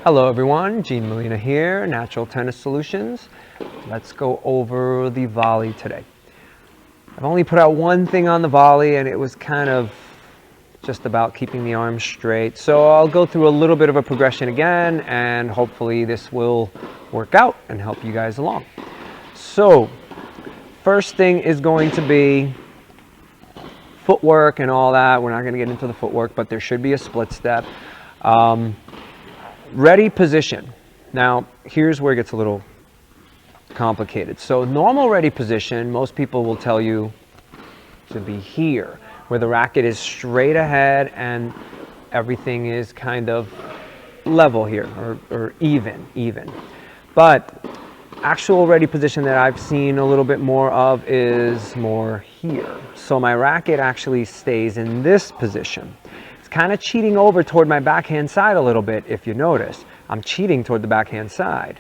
Hello everyone, Gene Molina here, Natural Tennis Solutions. Let's go over the volley today. I've only put out one thing on the volley and it was kind of just about keeping the arms straight. So I'll go through a little bit of a progression again and hopefully this will work out and help you guys along. So first thing is going to be footwork and all that. We're not going to get into the footwork, but there should be a split step. Ready position. Now, here's where it gets a little complicated. So normal ready position, most people will tell you to be here, where the racket is straight ahead and everything is kind of level here, or even. But actual ready position that I've seen a little bit more of is more here. So my racket actually stays in this position. Kind of cheating over toward my backhand side a little bit. If you notice, I'm cheating toward the backhand side,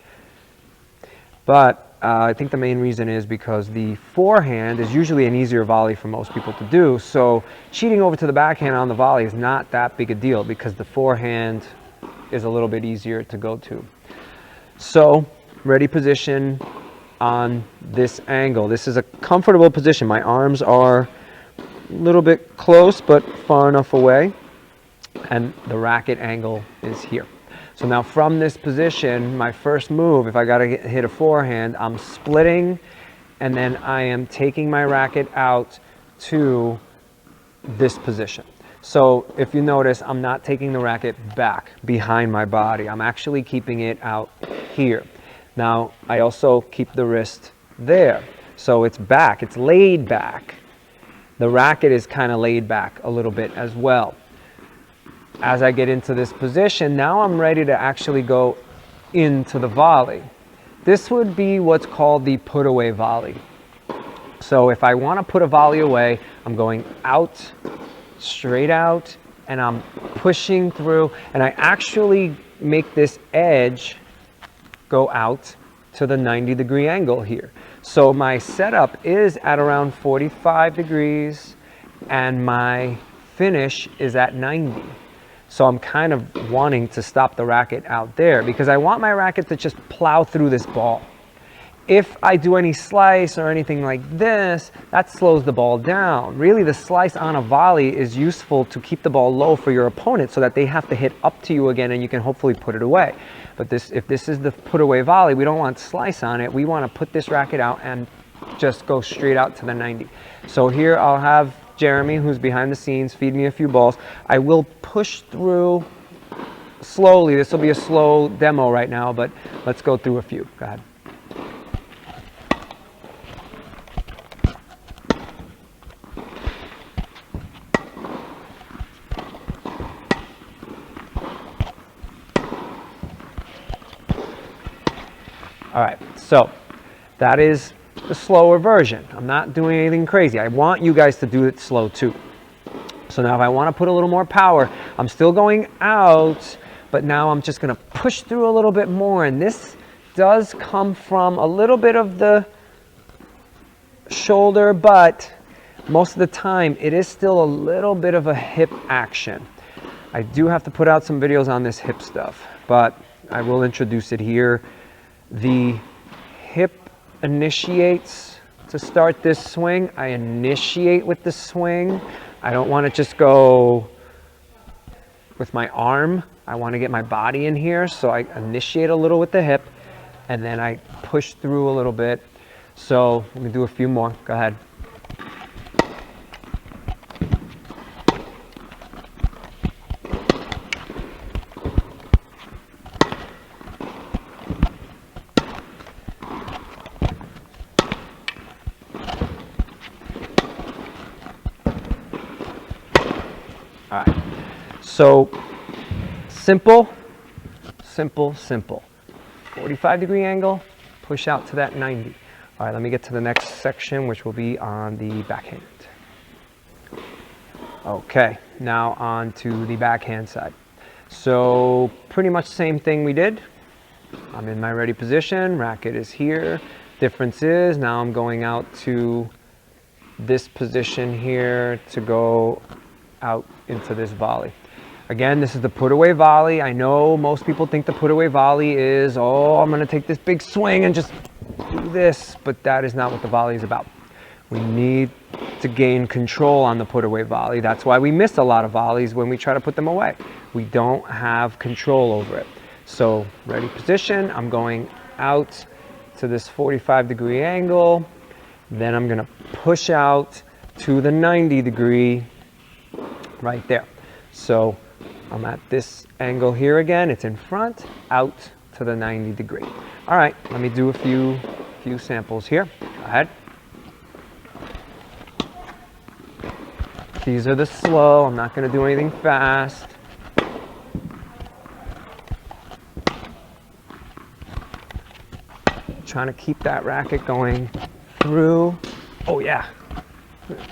but I think the main reason is because the forehand is usually an easier volley for most people to do, so cheating over to the backhand on the volley is not that big a deal because the forehand is a little bit easier to go to. So ready position on this angle. This is a comfortable position. My arms are a little bit close but far enough away, and the racket angle is here. So now from this position, my first move, if I got to hit a forehand, I'm splitting and then I am taking my racket out to this position. So if you notice, I'm not taking the racket back behind my body. I'm actually keeping it out here. Now I also keep the wrist there. So it's back, it's laid back. The racket is kind of laid back a little bit as well. As I get into this position, now I'm ready to actually go into the volley. This would be what's called the put away volley. So if I want to put a volley away, I'm going out, straight out, and I'm pushing through, and I actually make this edge go out to the 90-degree angle here. So my setup is at around 45 degrees and my finish is at 90. So I'm kind of wanting to stop the racket out there because I want my racket to just plow through this ball. If I do any slice or anything like this, that slows the ball down. Really, the slice on a volley is useful to keep the ball low for your opponent so that they have to hit up to you again and you can hopefully put it away. But if this is the put away volley, we don't want slice on it. We want to put this racket out and just go straight out to the 90. So here I'll have Jeremy, who's behind the scenes, feed me a few balls. I will push through slowly. This will be a slow demo right now, but let's go through a few. Go ahead. All right, so that is the slower version. I'm not doing anything crazy. I want you guys to do it slow too. So now if I want to put a little more power, I'm still going out, but now I'm just going to push through a little bit more. And this does come from a little bit of the shoulder, but most of the time it is still a little bit of a hip action. I do have to put out some videos on this hip stuff, but I will introduce it here. The hip initiates to start this swing. I initiate with the swing. I don't want to just go with my arm. I want to get my body in here, so I initiate a little with the hip and then I push through a little bit. So let me do a few more. Go ahead. All right, so simple. 45-degree angle, push out to that 90. All right, let me get to the next section, which will be on the backhand. Okay, now on to the backhand side. So pretty much same thing we did. I'm in my ready position, racket is here. Difference is now I'm going out to this position here to go out into this volley. Again, this is the put away volley. I know most people think the put away volley is, oh, I'm gonna take this big swing and just do this, but that is not what the volley is about. We need to gain control on the put away volley. That's why we miss a lot of volleys when we try to put them away. We don't have control over it. So ready position, I'm going out to this 45-degree angle. Then I'm gonna push out to the 90-degree right there. So I'm at this angle here again. It's in front, out to the 90-degree. All right, let me do a few samples here. Go ahead. These are the slow. I'm not going to do anything fast. Trying to keep that racket going through. Oh yeah.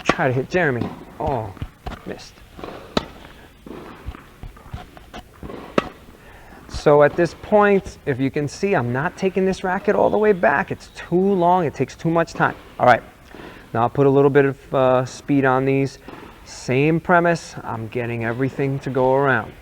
Try to hit Jeremy. Oh, missed. So at this point, if you can see, I'm not taking this racket all the way back. It's too long. It takes too much time. All right. Now I'll put a little bit of speed on these. Same premise. I'm getting everything to go around.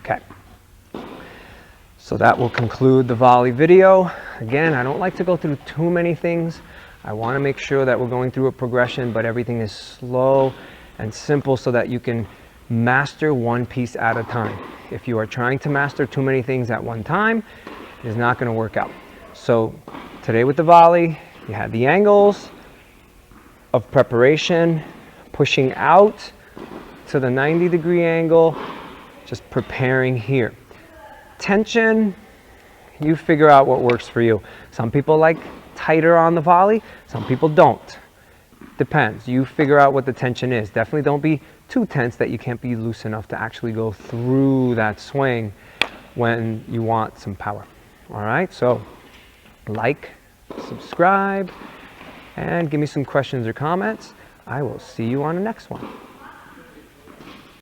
Okay, so that will conclude the volley video. Again, I don't like to go through too many things. I want to make sure that we're going through a progression, but everything is slow and simple so that you can master one piece at a time. If you are trying to master too many things at one time, it is not going to work out. So today with the volley, you had the angles of preparation, pushing out to the 90-degree angle, just preparing here. Tension, you figure out what works for you. Some people like tighter on the volley, some people don't. Depends. You figure out what the tension is. Definitely don't be too tense that you can't be loose enough to actually go through that swing when you want some power. All right, so like, subscribe, and give me some questions or comments. I will see you on the next one.